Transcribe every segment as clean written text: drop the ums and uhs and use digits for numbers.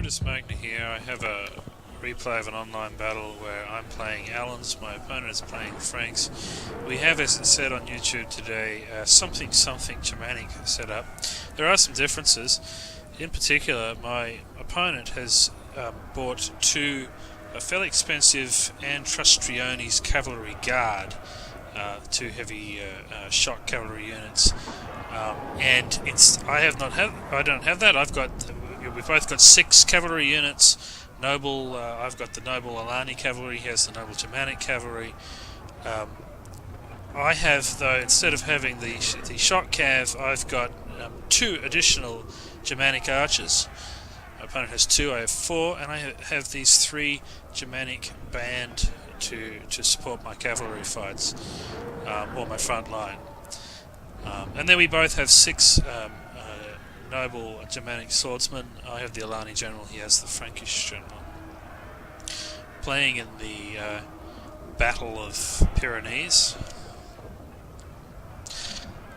Brutus Magna here. I have a replay of an online battle where I'm playing Alan's, my opponent is playing Frank's. We have, as it said on YouTube today, something Germanic set up. There are some differences. In particular, my opponent has bought two fairly expensive Antrastrione's Cavalry Guard, two heavy shock cavalry units, and I don't have that. We've both got 6 cavalry units. Noble, I've got the Noble Alani cavalry. He has the Noble Germanic cavalry. I have, though, instead of having the shock cav, I've got 2 additional Germanic archers. My opponent has 2, I have 4, and I have these 3 Germanic band to support my cavalry fights, or my front line. And then we both have 6 noble Germanic swordsmen. I have the Alani general, he has the Frankish general. Playing in the Battle of Pyrenees.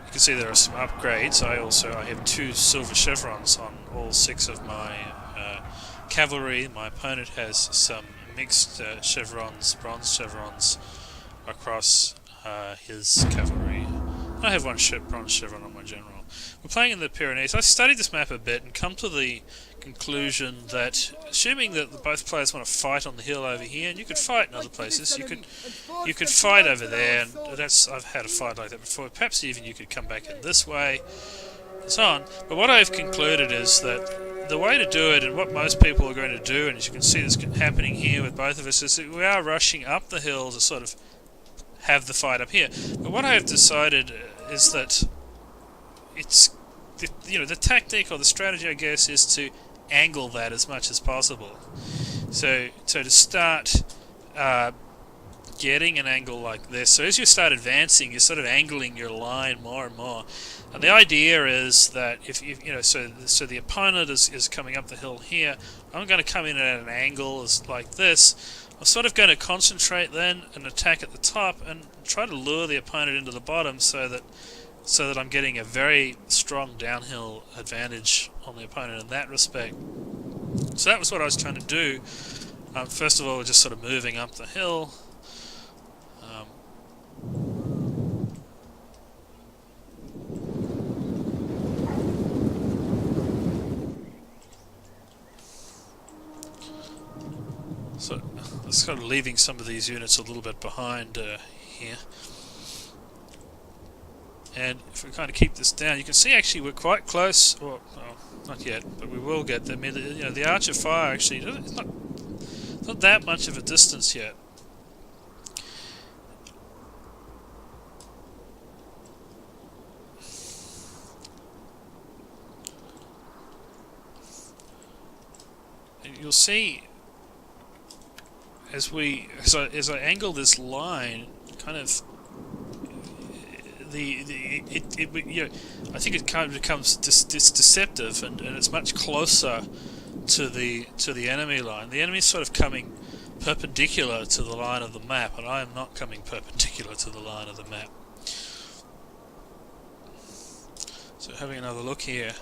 You can see there are some upgrades. I have 2 silver chevrons on all 6 of my cavalry. My opponent has some mixed chevrons, bronze chevrons across his cavalry. I have 1 bronze chevron on my general. We're playing in the Pyrenees. I studied this map a bit and come to the conclusion that, assuming that both players want to fight on the hill over here, and you could fight in other places, you could fight over there, and I've had a fight like that before. Perhaps even you could come back in this way, and so on. But what I've concluded is that the way to do it, and what most people are going to do, and as you can see this happening here with both of us, is that we are rushing up the hill to sort of have the fight up here. But what I have decided is that the tactic or the strategy, I guess, is to angle that as much as possible. So to start getting an angle like this, so as you start advancing, you're sort of angling your line more and more. And the idea is that so the opponent is coming up the hill here. I'm going to come in at an angle like this. I'm sort of going to concentrate then and attack at the top and try to lure the opponent into the bottom so that I'm getting a very strong downhill advantage on the opponent in that respect. So that was what I was trying to do. First of all, we're just sort of moving up the hill. So it's kind of leaving some of these units a little bit behind here. And if we kind of keep this down, you can see actually we're quite close. Well, not yet, but we will get there. I mean, the Arch of Fire actually it's not that much of a distance yet. And you'll see as I angle this line, kind of. I think it kind of becomes deceptive, and it's much closer to the enemy line. The enemy's sort of coming perpendicular to the line of the map, and I am not coming perpendicular to the line of the map. So having another look here,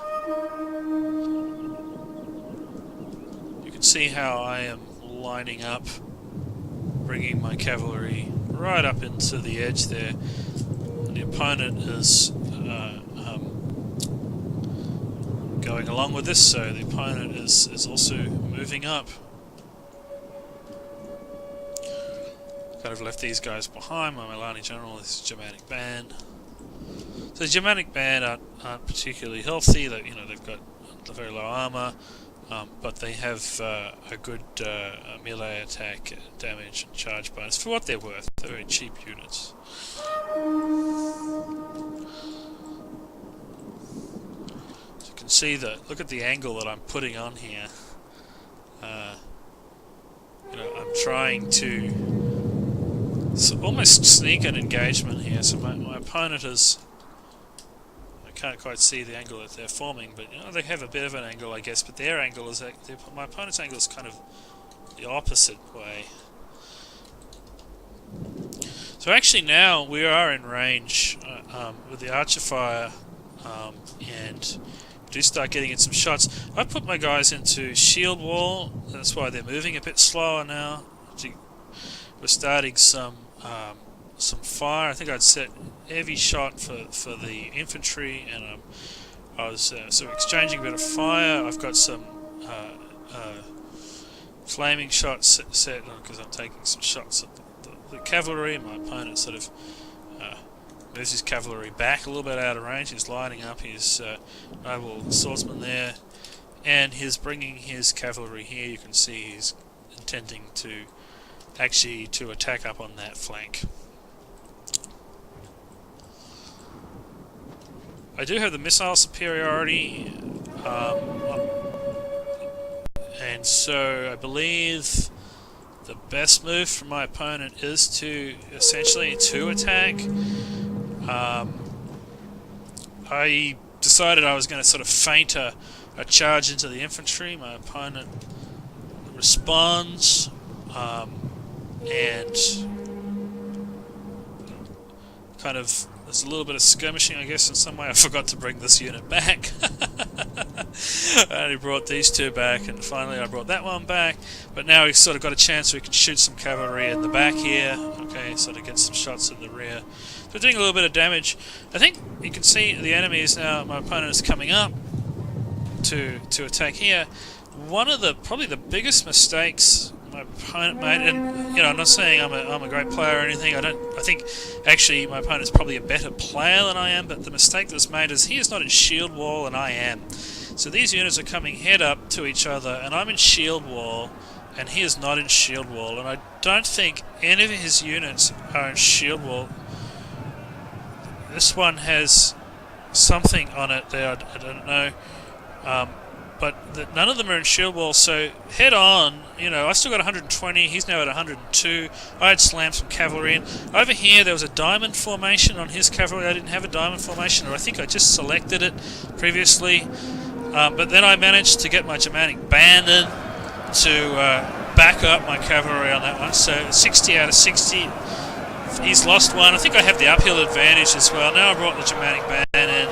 you can see how I am lining up, bringing my cavalry right up into the edge there. The opponent is going along with this, so the opponent is also moving up. Kind of left these guys behind. My Milani general is Germanic band. So the Germanic band aren't particularly healthy. They've got very low armor, but they have a good melee attack, damage, and charge bonus for what they're worth. They're very cheap units. So you can see that. Look at the angle that I'm putting on here. I'm trying to almost sneak an engagement here. So my opponent is. I can't quite see the angle that they're forming, but they have a bit of an angle, I guess. But their angle is my opponent's angle is kind of the opposite way. So actually now we are in range with the Arch of Fire and do start getting in some shots. I put my guys into shield wall. That's why they're moving a bit slower now. We're starting some fire. I think I'd set heavy shot for the infantry, and I was sort of exchanging a bit of fire. I've got some flaming shots set because I'm taking some shots at the cavalry. My opponent sort of moves his cavalry back a little bit out of range. He's lining up his noble swordsman there, and he's bringing his cavalry here. You can see he's intending to attack up on that flank. I do have the missile superiority, and so I believe the best move for my opponent is to essentially attack. I decided I was going to sort of feint a charge into the infantry. My opponent responds, and kind of there's a little bit of skirmishing, I guess, in some way. I forgot to bring this unit back. I only brought these two back, and finally I brought that one back. But now we've sort of got a chance we can shoot some cavalry in the back here. Okay, sort of get some shots in the rear. So we're doing a little bit of damage. I think you can see the enemy is now, my opponent is coming up to attack here. One of probably the biggest mistakes my opponent made, and I'm not saying I'm a great player or anything. I think actually my opponent's probably a better player than I am. But the mistake that's made is he is not in shield wall and I am. So these units are coming head up to each other, and I'm in shield wall, and he is not in shield wall. And I don't think any of his units are in shield wall. This one has something on it there. I don't know. But none of them are in shield wall, so head on, I still got 120, he's now at 102. I had slammed some cavalry in. Over here there was a diamond formation on his cavalry. I didn't have a diamond formation, or I think I just selected it previously. But then I managed to get my Germanic band in to back up my cavalry on that one. So 60 out of 60. He's lost one. I think I have the uphill advantage as well. Now I brought the Germanic band in,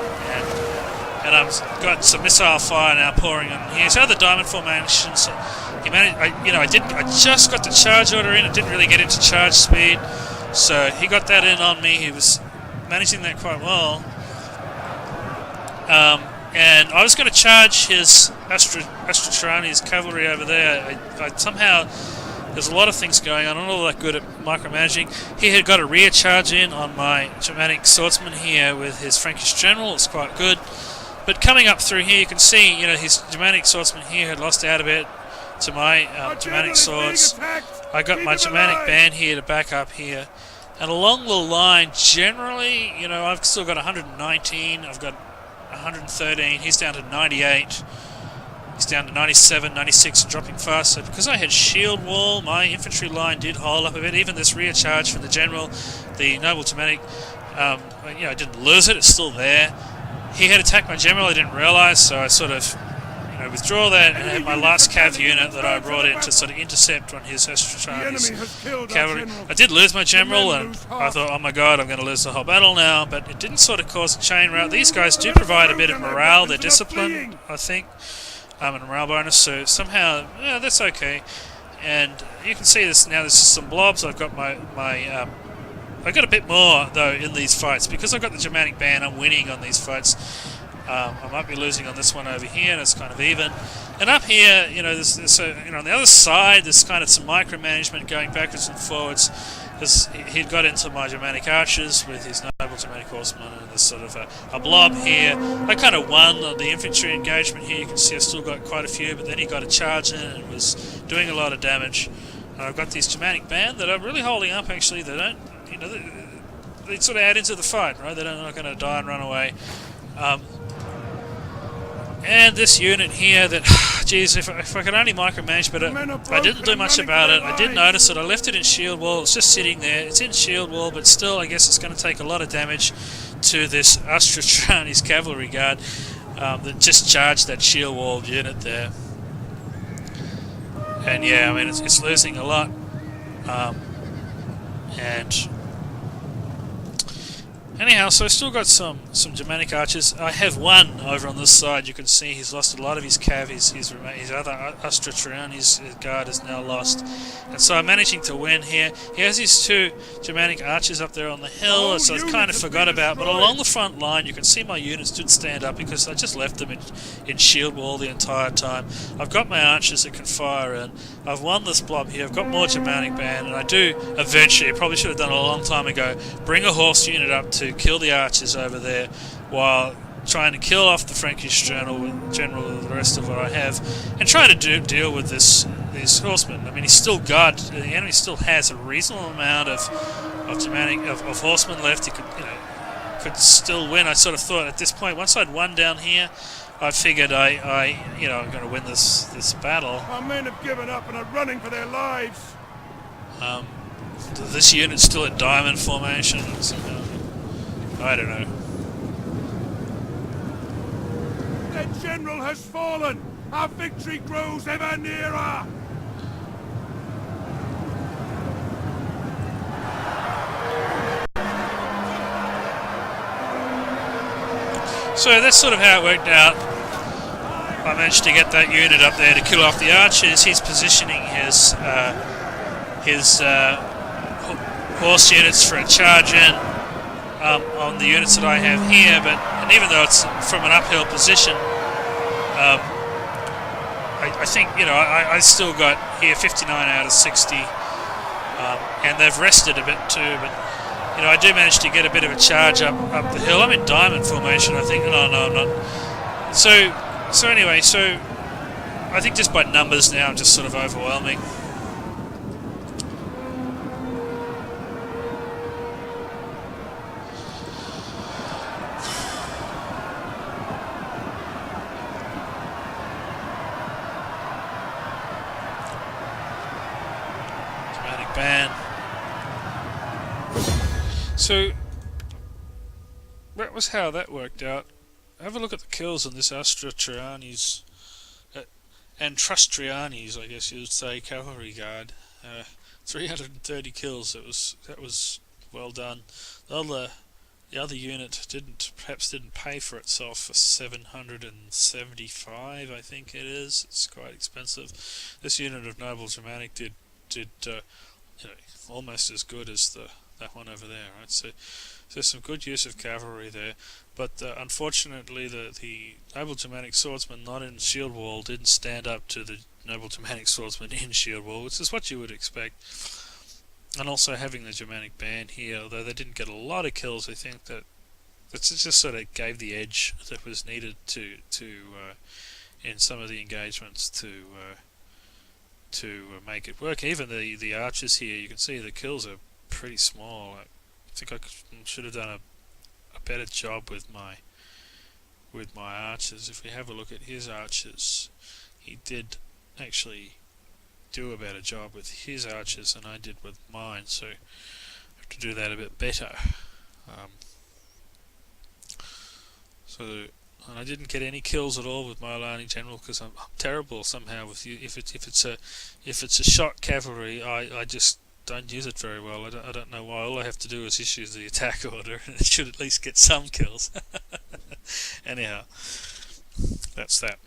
and I've got some missile fire now pouring in here. So the diamond formations, he managed. I just got the charge order in. I didn't really get into charge speed, so he got that in on me. He was managing that quite well. And I was going to charge his Astratrani's cavalry over there. I somehow, there's a lot of things going on. I'm not all that good at micromanaging. He had got a rear charge in on my Germanic swordsman here with his Frankish general. It's quite good. But coming up through here, you can see, his Germanic swordsman here had lost out a bit to my Germanic swords. I got my Germanic band here to back up here. And along the line, generally, I've still got 119. I've got 113. He's down to 98. He's down to 97, 96, dropping fast. So because I had shield wall, my infantry line did hold up a bit. Even this rear charge from the general, the noble Germanic, I didn't lose it. It's still there. He had attacked my general. I didn't realise, so I sort of, withdraw that and had my last cav unit that I brought in to sort of intercept on his Astratrani's cavalry. I did lose my general, and I thought, oh my god, I'm going to lose the whole battle now. But it didn't sort of cause a chain rout. These guys do provide a bit of morale. They're disciplined, I think. And a morale bonus, so somehow, that's okay. And you can see this now. There's just some blobs. I've got I got a bit more though in these fights because I've got the Germanic band. I'm winning on these fights. I might be losing on this one over here, and it's kind of even. And up here, there's on the other side, there's kind of some micromanagement going backwards and forwards. Because he'd got into my Germanic archers with his noble Germanic horsemen, and there's sort of a blob here. I kind of won the infantry engagement here. You can see I've still got quite a few, but then he got a charge in and was doing a lot of damage. And I've got these Germanic band that are really holding up, actually. They don't, they sort of add into the fight, right? They're not going to die and run away. And this unit here that, geez, if I could only micromanage, but I didn't do much about it. I did notice it. I left it in shield wall. It's just sitting there. It's in shield wall, but still, I guess it's going to take a lot of damage to this Astratrani's cavalry guard that just charged that shield wall unit there. And yeah, it's losing a lot. And Anyhow, so I still got some Germanic archers. I have one over on this side. You can see he's lost a lot of his cav. His other Astra-Triani's guard is now lost, and so I'm managing to win here. He has his two Germanic archers up there on the hill, so I kind of forgot about. But along the front line, you can see my units did stand up because I just left them in shield wall the entire time. I've got my archers that can fire in. I've won this blob here. I've got more Germanic band, and I do eventually. Probably should have done it a long time ago. Bring a horse unit up to kill the archers over there while trying to kill off the Frankish general with the rest of what I have, and trying to deal with these horsemen. I mean, he's still got the enemy still has a reasonable amount of Germanic of horsemen left. He could still win. I sort of thought at this point, once I'd won down here, I figured I'm going to win this battle. Our men have given up and are running for their lives. This unit's still at diamond formation. I don't know. The general has fallen. Our victory grows ever nearer. So that's sort of how it worked out. I managed to get that unit up there to kill off the archers. He's positioning his horse units for a charge in on the units that I have here. And even though it's from an uphill position, I think I still got here 59 out of 60, and they've rested a bit too. But I do manage to get a bit of a charge up the hill. I'm in diamond formation, I think. No, I'm not. So anyway, I think just by numbers now, I'm just sort of overwhelming. Dramatic ban. So that was how that worked out. Have a look at the kills on this Astra-Triani's and Trustriani's, I guess you'd say, cavalry guard. 330 kills. That was well done. The other unit perhaps didn't pay for itself for 775. I think it is. It's quite expensive. This unit of Noble Germanic did almost as good as that one over there, right? So there's some good use of cavalry there, but unfortunately the Noble Germanic swordsman not in shield wall didn't stand up to the Noble Germanic swordsman in shield wall, which is what you would expect. And also having the Germanic band here, although they didn't get a lot of kills, I think that just sort of gave the edge that was needed to in some of the engagements to make it work. Even the archers here, you can see the kills are pretty small. I think I should have done a better job with my archers. If we have a look at his archers, he did actually do a better job with his archers than I did with mine, so I have to do that a bit better. And I didn't get any kills at all with my aligning general because I'm terrible somehow with you. If it's a shot cavalry, I just don't use it very well. I don't know why. All I have to do is issue the attack order, and it should at least get some kills. Anyhow, that's that.